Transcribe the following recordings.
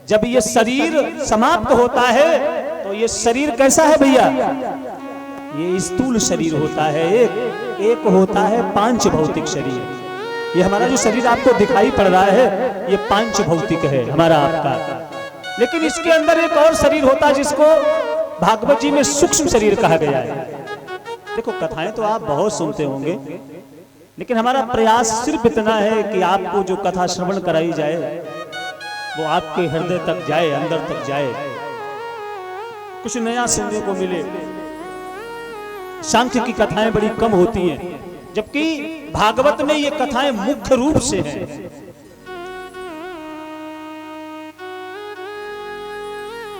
जब ये शरीर समाप्त होता है तो ये शरीर कैसा है भैया? ये स्थूल शरीर होता है, एक होता है पांच भौतिक शरीर। ये हमारा जो शरीर आपको दिखाई पड़ रहा है ये पांच भौतिक है हमारा आपका, लेकिन इसके अंदर एक और शरीर होता है जिसको भागवत जी में सूक्ष्म शरीर कहा गया है। देखो कथाएं तो आप बहुत सुनते होंगे, लेकिन हमारा प्रयास सिर्फ इतना है कि आपको जो कथा श्रवण कराई जाए वो आपके हृदय तक जाए, अंदर तक जाए, कुछ नया सुनने को मिले। सांख्य की कथाएं बड़ी कम होती हैं, जबकि भागवत में ये कथाएं मुख्य रूप से हैं।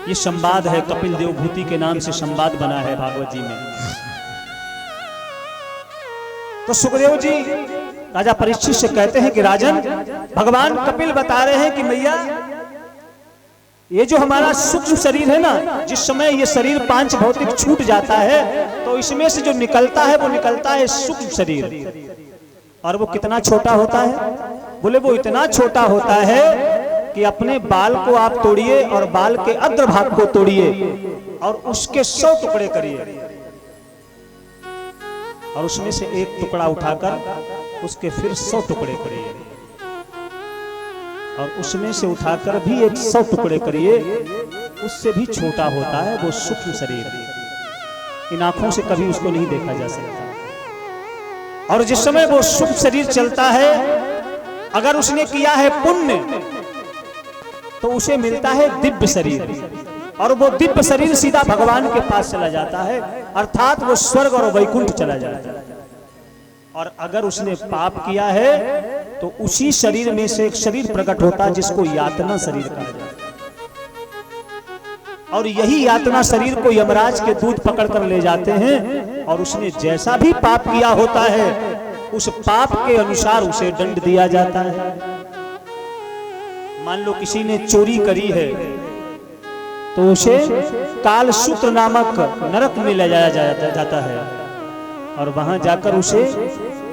ये संवाद है, कपिल देव भूति के नाम से संवाद बना है भागवत जी में। तो सुखदेव जी राजा परीक्षित से कहते हैं कि राजन, भगवान कपिल बता रहे हैं कि मैया ये जो हमारा सूक्ष्म शरीर है ना, जिस समय ये शरीर पांच भौतिक छूट जाता है तो इसमें से जो निकलता है वो निकलता है सूक्ष्म शरीर। और वो कितना छोटा होता है? बोले वो इतना छोटा होता है कि अपने बाल को आप तोड़िए और बाल के अग्रभाग को तोड़िए और उसके 100 टुकड़े करिए और उसमें से एक टुकड़ा उठाकर उसके फिर 100 टुकड़े करिए और उसमें से उठाकर भी एक 100 टुकड़े करिए। उससे भी छोटा होता है वो सूक्ष्म शरीर। इन आंखों से कभी उसको नहीं देखा जा सकता। और जिस समय वो सूक्ष्म शरीर चलता है, अगर उसने किया है पुण्य तो उसे मिलता है दिव्य शरीर, और वो दिव्य शरीर सीधा भगवान के पास चला जाता है, अर्थात वो स्वर्ग और वैकुंठ चला जाता है। और अगर उसने पाप किया है तो उसी शरीर में से एक शरीर प्रकट होता है जिसको यातना शरीर कहा जाता है। और यही यातना शरीर को यमराज के दूत पकड़ कर ले जाते हैं और उसने जैसा भी पाप किया होता है उस पाप के अनुसार उसे दंड दिया जाता है। मान लो किसी ने चोरी करी है तो उसे कालसूत्र नामक नरक में ले जाया जाता है और वहां जाकर उसे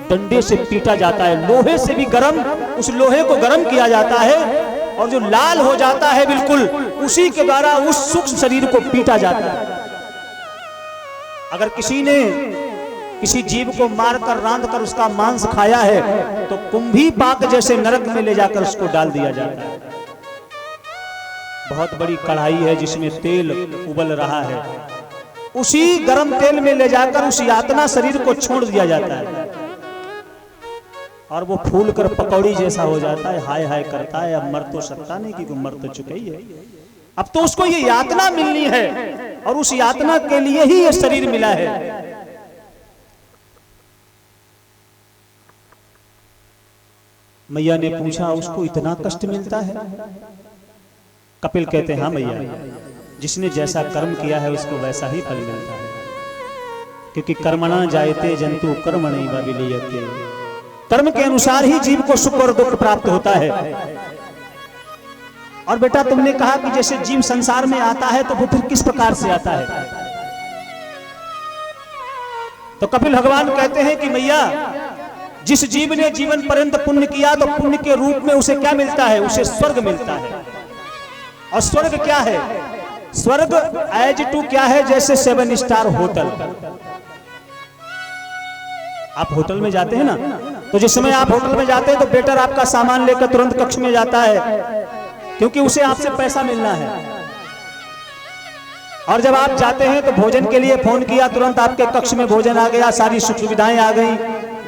डंडे से पीटा जाता है। लोहे से भी गर्म, उस लोहे को गर्म किया जाता है और जो लाल हो जाता है बिल्कुल, उसी के द्वारा उस सूक्ष्म शरीर को पीटा जाता है। अगर किसी ने किसी जीव को मारकर रांधकर उसका मांस खाया है तो कुंभी पाक जैसे नरक में ले जाकर उसको डाल दिया जाता है। बहुत बड़ी कढ़ाई है जिसमें तेल उबल रहा है, उसी गर्म तेल में ले जाकर उस यातना शरीर को छोड़ दिया जाता है और वो फूल कर पकौड़ी जैसा हो जाता है। हाय हाय करता है, अब मर तो सकता नहीं क्योंकि मर तो चुका ही है, अब तो उसको ये यातना मिलनी है और उस यातना के लिए ही ये शरीर मिला है। मैया ने पूछा उसको इतना कष्ट मिलता है? कपिल कहते हैं हाँ मैया, जिसने जैसा कर्म किया है उसको वैसा ही फल मिलता है, क्योंकि कर्मणा जायते जंतु कर्मणैव विलीयते। कर्म के अनुसार ही जीव को सुख और दुख प्राप्त होता है। और बेटा तुमने कहा कि जैसे जीव संसार में आता है तो वो फिर किस प्रकार से आता है? तो कपिल भगवान कहते हैं कि मैया, जिस जीव ने जीवन पर्यंत पुण्य किया तो पुण्य के रूप में उसे क्या मिलता है? उसे स्वर्ग मिलता है। और स्वर्ग क्या है? स्वर्ग एज टू क्या है? जैसे 7 स्टार होटल। आप होटल में जाते हैं ना, तो जिस समय आप होटल में जाते हैं तो वेटर आपका सामान लेकर तुरंत कक्ष में जाता है, क्योंकि उसे आपसे पैसा मिलना है। और जब आप जाते हैं तो भोजन के लिए फोन किया, तुरंत आपके कक्ष में भोजन आ गया, सारी सुख सुविधाएं आ गई,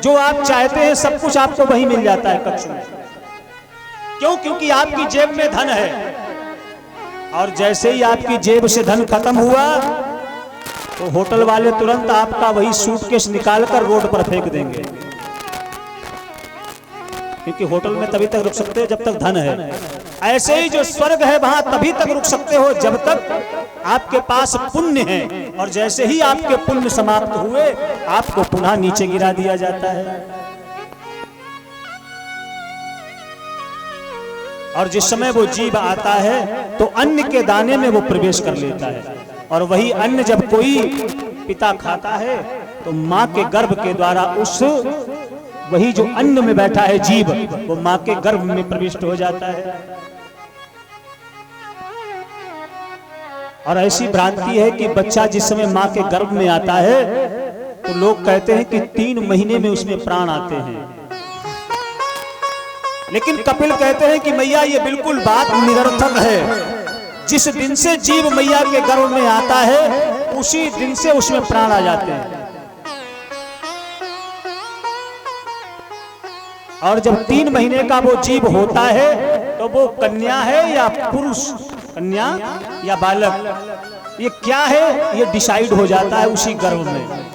जो आप चाहते हैं सब कुछ आपको वही मिल जाता है कक्ष में। क्यों? क्योंकि आपकी जेब में धन है। और जैसे ही आपकी जेब से धन खत्म हुआ तो होटल वाले तुरंत आपका वही सूटकेस निकालकर रोड पर फेंक देंगे, क्योंकि होटल में तभी तक रुक सकते हो जब तक धन है। ऐसे ही जो स्वर्ग है वहां तभी तक रुक सकते हो जब तक आपके पास पुण्य है, और जैसे ही आपके पुण्य समाप्त हुए आपको पुनः नीचे गिरा दिया जाता है। और जिस समय वो जीव आता है तो अन्न के दाने में वो प्रवेश कर लेता है, और वही अन्न जब कोई पिता खाता है तो माँ के गर्भ के द्वारा उस वही जो अन्न में बैठा है जीव, वो माँ के गर्भ में प्रविष्ट हो जाता है। और ऐसी भ्रांति है कि बच्चा जिस समय माँ के गर्भ में आता है तो लोग कहते हैं कि 3 महीने में उसमें प्राण आते हैं। लेकिन कपिल कहते हैं कि मैया ये बिल्कुल बात निरर्थक है। जिस दिन से जीव मैया के गर्भ में आता है उसी दिन से उसमें प्राण आ जाते हैं। और जब 3 महीने का वो जीव होता है तो वो कन्या है या पुरुष, कन्या या बालक, ये क्या है ये डिसाइड हो जाता है उसी गर्भ में।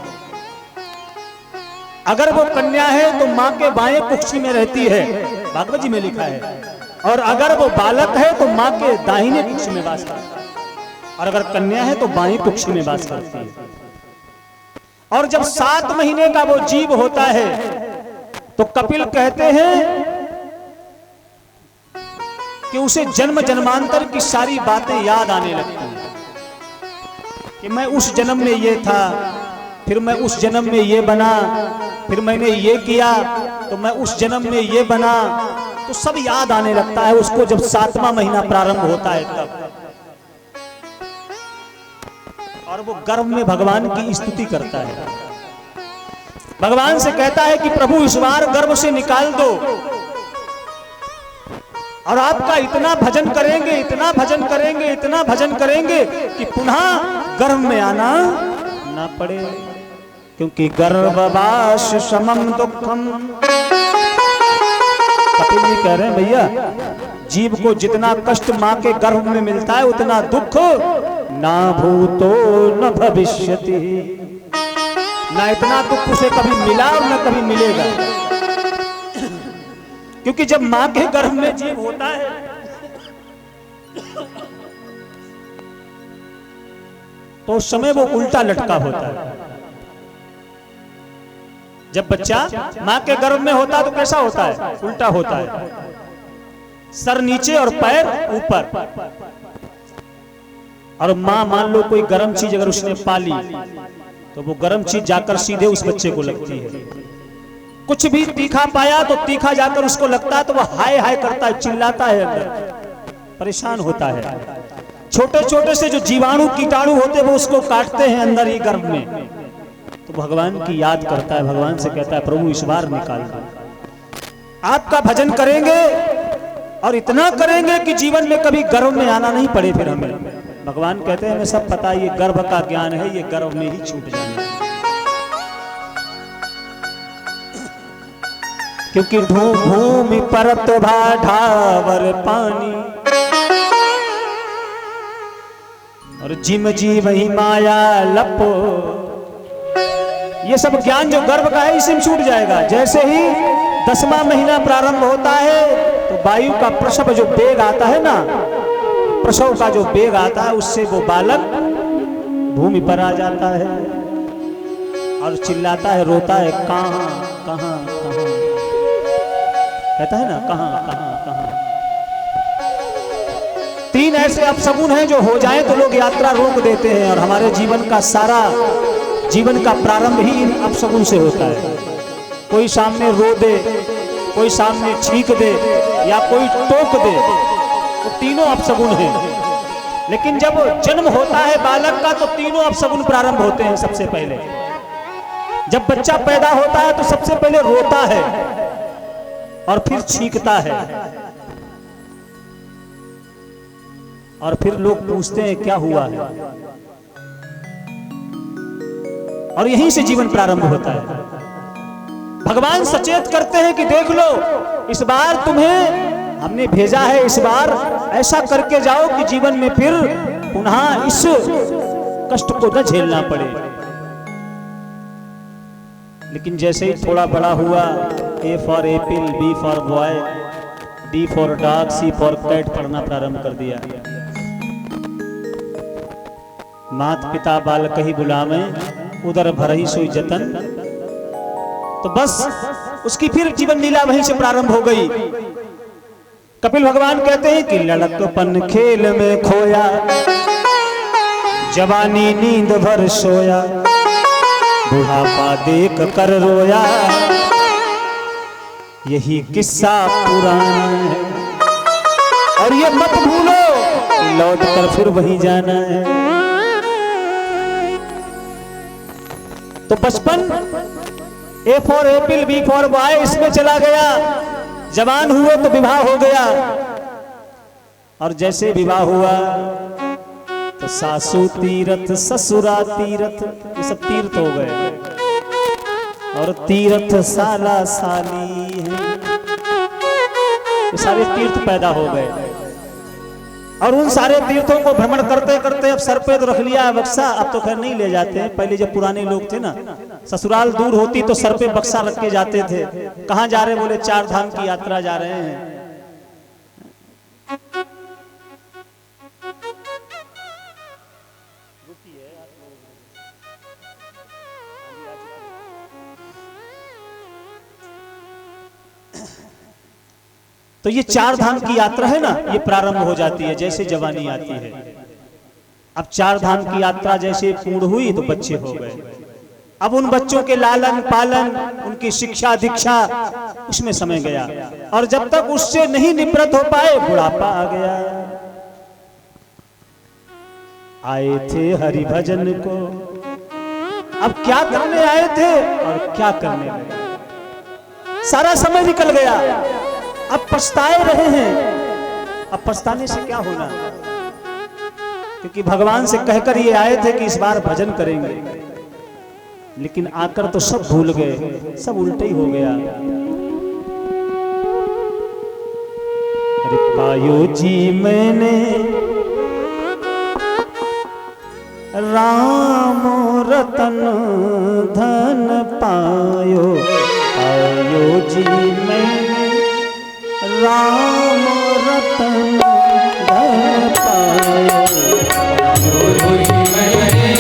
अगर वो कन्या है तो माँ के बाएं कुक्षी में रहती है, भागवत जी में लिखा है, और अगर वो बालक है तो माँ के दाहिने कुक्षी में वास करता है, और अगर कन्या है तो बाएं कुक्षी में वास करती है। और जब 7 महीने का वो जीव होता है तो कपिल कहते हैं कि उसे जन्म जन्मांतर की सारी बातें याद आने लगती हैं कि मैं उस जन्म में ये था, फिर मैं उस जन्म में ये बना, फिर मैंने ये किया तो मैं उस जन्म में ये बना, तो सब याद आने लगता है उसको जब 7वां महीना प्रारंभ होता है तब। और वो गर्भ में भगवान की स्तुति करता है, भगवान से कहता है कि प्रभु इस बार गर्भ से निकाल दो, और आपका इतना भजन करेंगे, इतना भजन करेंगे, इतना भजन करेंगे कि पुनः गर्भ में आना ना पड़े, क्योंकि गर्भवास समम दुखम। कपिल जी कह रहे हैं भैया जीव को जितना कष्ट माँ के गर्भ में मिलता है उतना दुख ना भूतो न भविष्यति, ना इतना दुख उसे कभी मिला और न कभी मिलेगा। क्योंकि जब माँ के गर्भ में जीव होता है तो उस समय वो उल्टा लटका होता है। जब बच्चा माँ के गर्भ में होता तो कैसा होता है? उल्टा होता है, सर नीचे और पैर ऊपर। और माँ मान लो कोई गर्म चीज अगर उसने पाली तो वो गर्म चीज जाकर सीधे उस बच्चे को लगती है। कुछ भी तीखा पाया तो तीखा जाकर उसको लगता है तो वो हाय हाय करता है, चिल्लाता है, अंदर परेशान होता है। छोटे छोटे से जो जीवाणु कीटाणु होते वो उसको काटते हैं अंदर ही गर्भ में, तो भगवान की याद करता है, भगवान से कहता है प्रभु इस बार निकाल दो। आपका भजन करेंगे और इतना करेंगे कि जीवन में कभी गर्भ में आना नहीं पड़े फिर हमें। भगवान कहते हैं हमें सब पता है, ये गर्भ का ज्ञान है, ये गर्भ में ही छूट जाना है। क्योंकि भूमि परत भाढ़ावर पानी और जिम जी वही माया लपो, ये सब ज्ञान जो गर्भ का है इसी में छूट जाएगा। जैसे ही 10वां महीना प्रारंभ होता है तो वायु का प्रसव जो वेग आता है ना, प्रसव का जो वेग आता है उससे वो बालक भूमि पर आ जाता है और चिल्लाता है, रोता है, कहां कहां कहां, कहता है ना कहां कहां कहां। 3 ऐसे अपशगुन हैं जो हो जाएं तो लोग यात्रा रोक देते हैं, और हमारे जीवन का सारा जीवन का प्रारंभ ही इन अपशगुन से होता है। कोई सामने रो दे, कोई सामने छींक दे या कोई टोक दे, तो तीनों अपशगुन हैं। लेकिन जब जन्म होता है बालक का तो तीनों अपशगुन प्रारंभ होते हैं। सबसे पहले जब बच्चा पैदा होता है तो सबसे पहले रोता है और फिर छींकता है, और फिर लोग पूछते हैं क्या हुआ है, और यहीं से जीवन प्रारंभ होता है। भगवान सचेत करते हैं कि देख लो इस बार तुम्हें हमने भेजा है, इस बार ऐसा करके जाओ कि जीवन में फिर पुनः इस कष्ट को न झेलना पड़े। लेकिन जैसे ही थोड़ा बड़ा हुआ, A for apple, B for boy, D for dog, C for cat पढ़ना प्रारंभ कर दिया। मात पिता बाल कही बुलावे, उधर भरही सोई जतन, तो बस उसकी फिर जीवन लीला वहीं से प्रारंभ हो गई। कपिल भगवान कहते हैं कि लड़कपन खेल में खोया, जवानी नींद भर सोया, बुढ़ापा देख कर रोया, यही किस्सा पुराना है। और ये मत भूलो लौट कर फिर वहीं जाना है। तो बचपन A for apple B for boy इसमें चला गया। जवान हुए तो विवाह हो गया, और जैसे विवाह हुआ तो सासू तीरथ ससुरा तीरथ, ये सब तीर्थ हो गए। और तीर्थ साला साली है, ये सारे तीर्थ पैदा हो गए। और उन सारे तीर्थों को भ्रमण करते करते अब सर पे तो रख लिया बक्सा। अब तो खैर नहीं ले जाते हैं। पहले जब पुराने लोग थे ना, ससुराल दूर होती तो सर पे बक्सा रख के जाते थे। कहाँ जा रहे, बोले 4 धाम की यात्रा जा रहे हैं। तो ये 4 धाम की यात्रा है ना, ये प्रारंभ हो जाती है जैसे जवानी आती है। अब 4 धाम की यात्रा जैसे पूर्ण हुई तो बच्चे हो गए। अब उन बच्चों के लालन पालन, उनकी शिक्षा दीक्षा, उसमें समय गया। और जब तक उससे नहीं निवृत्त हो पाए बुढ़ापा आ गया। आए थे हरि भजन को, अब क्या करने आए थे और क्या करने लगे। सारा समय निकल गया, अब पछताए रहे हैं। अब पछताने से क्या होना, क्योंकि भगवान से कहकर ये आए थे कि इस बार भजन करेंगे, लेकिन आकर तो सब भूल गए, सब उल्टे ही हो गया। अरे पायो जी मैंने राम रतन धन पायो, पायो जी मैंने राम रतन धन पायो, पायो जी मैंने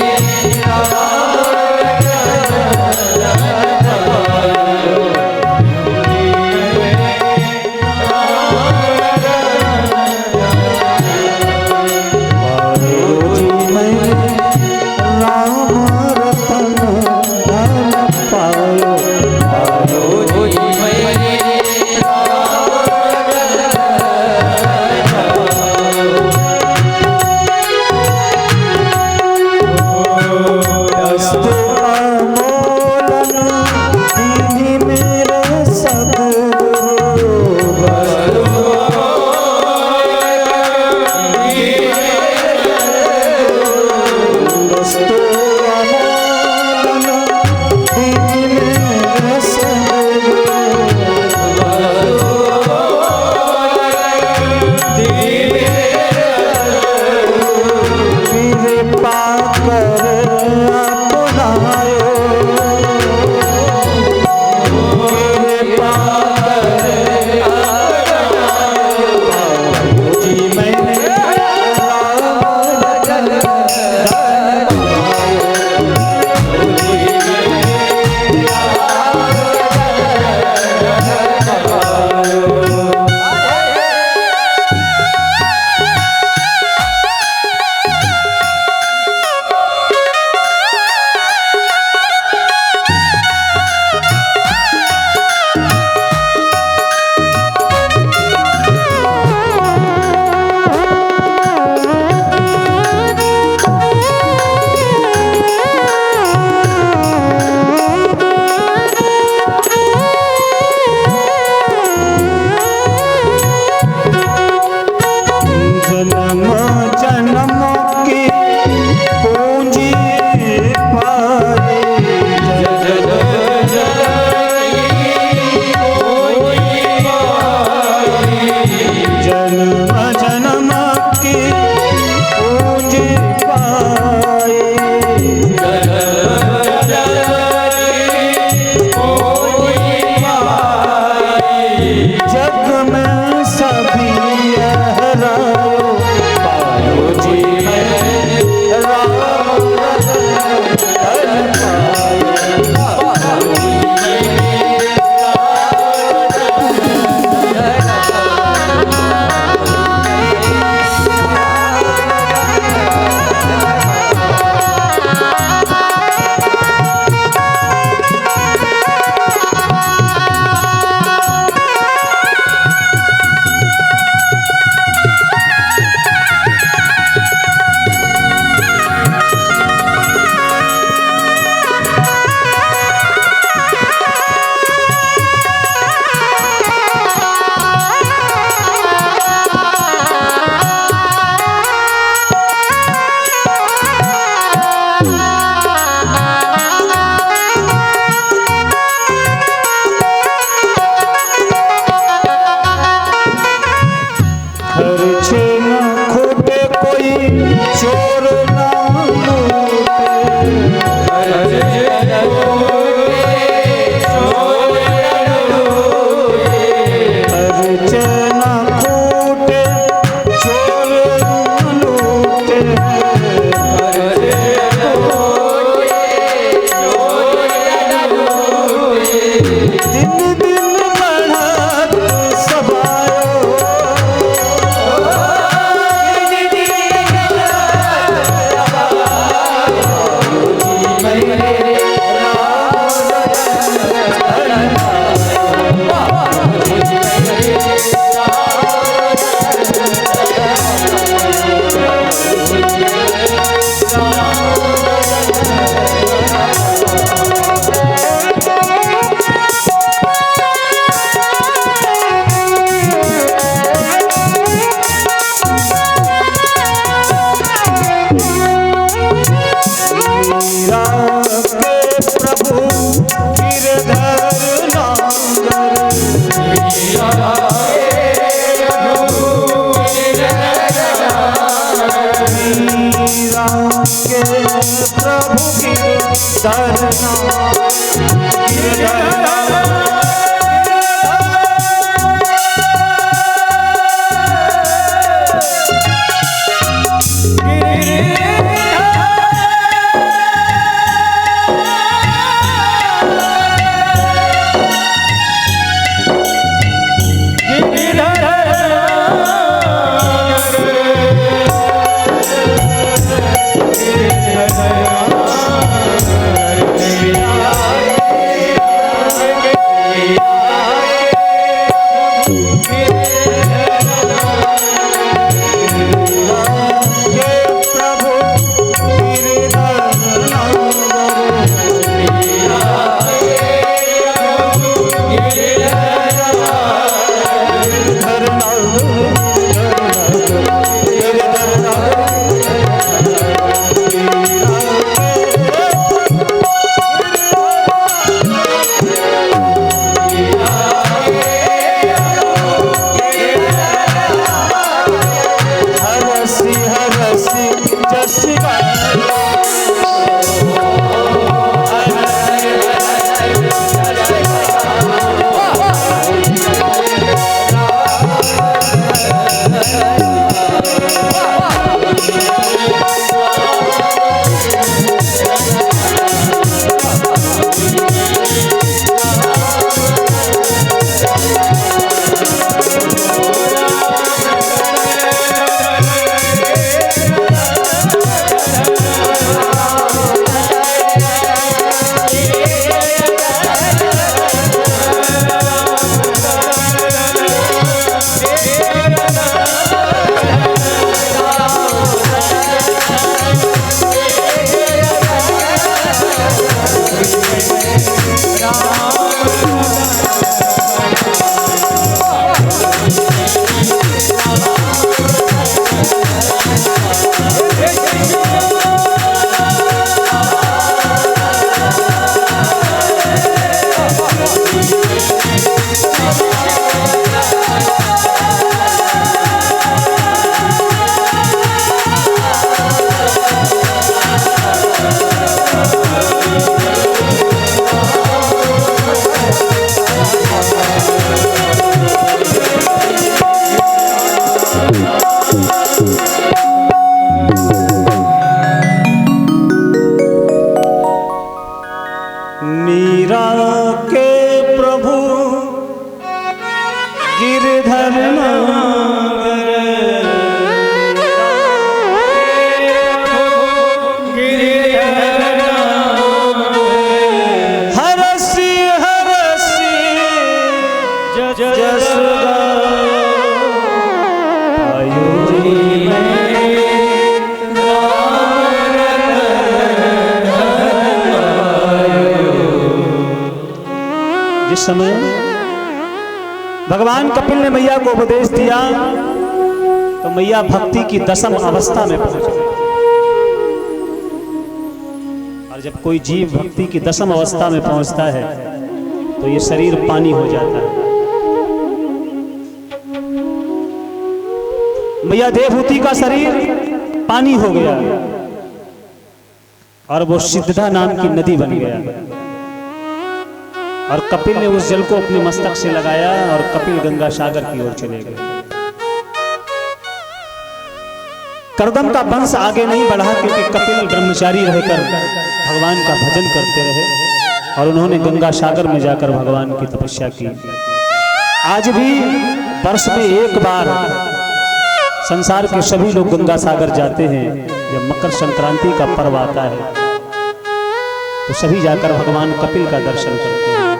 चोर ना जिस समय भगवान कपिल ने मैया को उपदेश दिया तो मैया भक्ति की दसम अवस्था में पहुंच गई। और जब कोई जीव भक्ति की दसम अवस्था में पहुंचता है तो ये शरीर पानी हो जाता है। मैया देवहूति का शरीर पानी हो गया और वो सिद्धता नाम की नदी बन गया। और कपिल ने उस जल को अपने मस्तक से लगाया और कपिल गंगा सागर की ओर चले गए। करदम का वंश आगे नहीं बढ़ा क्योंकि कपिल ब्रह्मचारी रहकर भगवान का भजन करते रहे और उन्होंने गंगा सागर में जाकर भगवान की तपस्या की। आज भी वर्ष में एक बार संसार के सभी लोग गंगा सागर जाते हैं। जब मकर संक्रांति का पर्व आता है तो सभी जाकर भगवान कपिल का दर्शन करते हैं,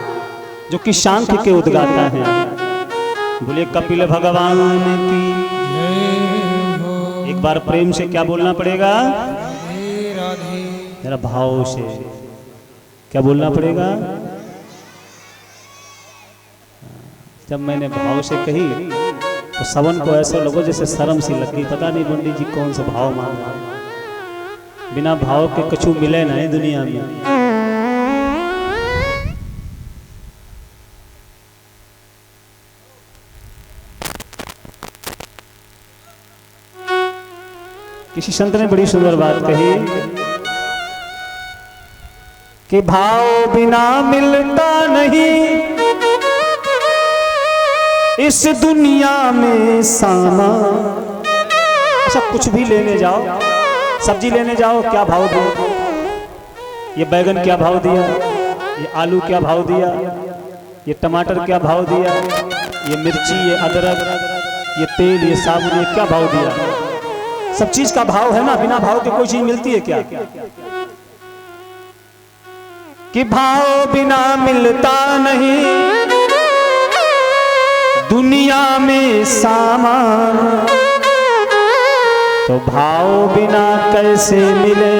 जो कि सांख्य के उद्गाता हैं। बोले कपिल भगवान की। एक बार प्रेम से क्या बोलना पड़ेगा? जरा भाव से क्या बोलना पड़ेगा? जब मैंने भाव से कही तो सवन को ऐसा लगो जैसे शर्म सी लग गई। पता नहीं पंडित जी कौन सा भाव मांग रहे हैं। बिना भाव के कछु मिले ना है दुनिया में। किसी संत ने बड़ी सुंदर बात कही कि भाव बिना मिलता नहीं इस दुनिया में सामान। अच्छा कुछ भी लेने जाओ, सब्जी लेने जाओ, क्या भाव दिया? ये बैगन क्या भाव दिया? ये आलू क्या भाव दिया? ये टमाटर क्या भाव दिया? ये मिर्ची, ये अदरक, ये तेल, ये साबुन, ये क्या भाव दिया? सब चीज का भाव है ना। बिना भाव के कोई चीज मिलती है क्या? कि भाव बिना मिलता नहीं दुनिया में सामान, तो भाव बिना कैसे मिले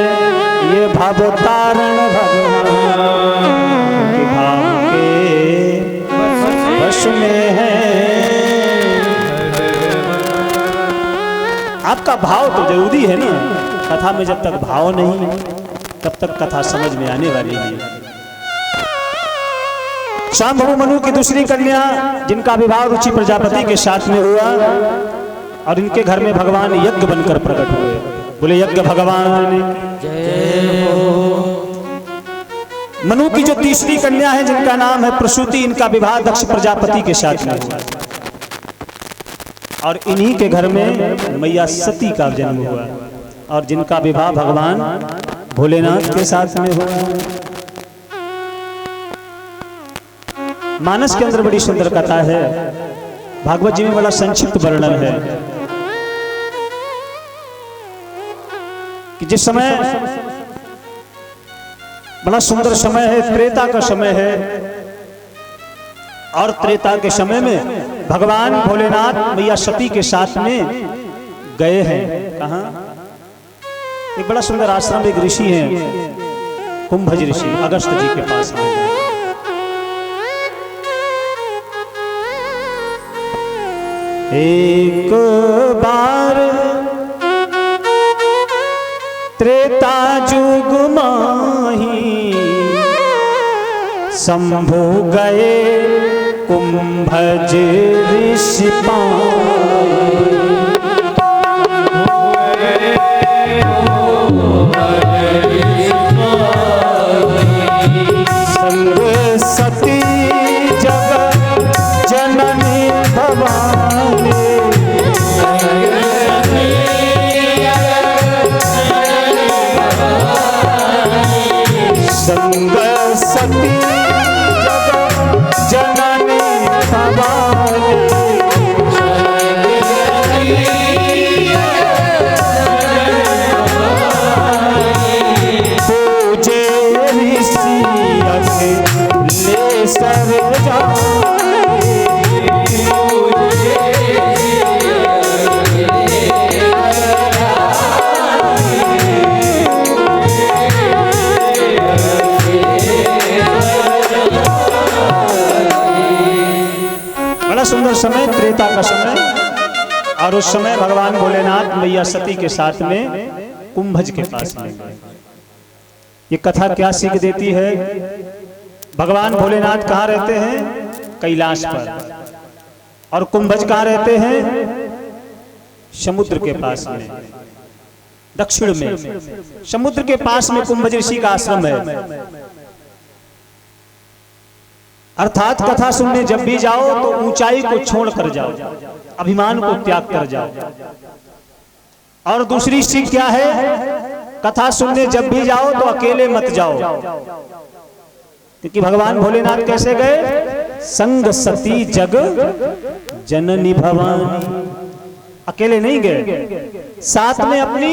ये भव तारण भगवान। कि भाव के वश में है। आपका भाव तो जरूरी है ना। कथा में जब तक भाव नहीं तब तक कथा समझ में आने वाली नहीं। शांभव मनु की दूसरी कन्या जिनका विवाह रुचि प्रजापति के साथ में हुआ और इनके घर में भगवान यज्ञ बनकर प्रकट हुए। बोले यज्ञ भगवान जय हो। मनु की जो तीसरी कन्या है जिनका नाम है प्रसूति, इनका विवाह दक्ष प्रजापति के साथ में हुआ और इन्हीं के घर में मैया सती का जन्म हुआ और जिनका विवाह भगवान भोलेनाथ के साथ में हुआ। मानस के अंदर बड़ी सुंदर कथा है। भागवत जी में बड़ा संक्षिप्त वर्णन है कि जिस समय बड़ा सुंदर समय है, त्रेता का समय है और त्रेता के समय में भगवान भोलेनाथ मैया सती के साथ में गए हैं। कहाँ? एक बड़ा सुंदर आश्रम, एक ऋषि हैं कुंभज ऋषि, अगस्त जी के पास में। एक बार त्रेता जुग माही शंभु गए कुंभज ऋषि संग सती जगत जननी भवानी। संग सती जगत जननी भवानी। पूजे ऋषि ले सर सुंदर समय, त्रेता का समय। और उस समय भगवान भोलेनाथ मैया सती के साथ में कुंभज के पास में गए। ये कथा क्या सीख देती है? भगवान भोलेनाथ कहाँ रहते हैं? कैलाश पर। और कुंभज कहाँ रहते हैं? समुद्र के पास में। दक्षिण में समुद्र के पास में कुंभज ऋषि का आश्रम है। अर्थात कथा सुनने जब भी जाओ तो ऊंचाई को छोड़ कर जाओ, अभिमान को त्याग कर जाओ। और दूसरी सीख क्या है, कथा सुनने जब भी जाओ तो अकेले मत जाओ, क्योंकि भगवान भोलेनाथ कैसे गए, संग सती जग जननी भवानी, अकेले नहीं गए, साथ में अपनी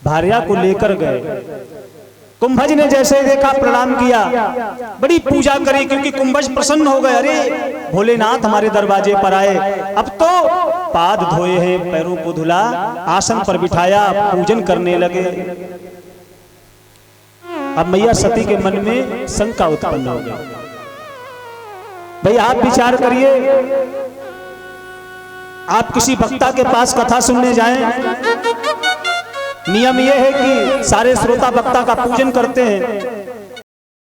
भार्या को लेकर गए। कुंभज ने जैसे देखा प्रणाम किया, बड़ी पूजा करी, क्योंकि कुंभज प्रसन्न हो गए, अरे भोलेनाथ हमारे दरवाजे पर आए, अब तो पाद धोए हैं, पैरों को धुला, आसन पर बिठाया, पूजन करने लगे। अब मैया सती के मन में शंका उत्पन्न हो गई। भाई आप विचार करिए, आप किसी वक्ता के पास कथा सुनने जाएं, नियम यह है कि सारे श्रोता वक्ता का पूजन करते हैं,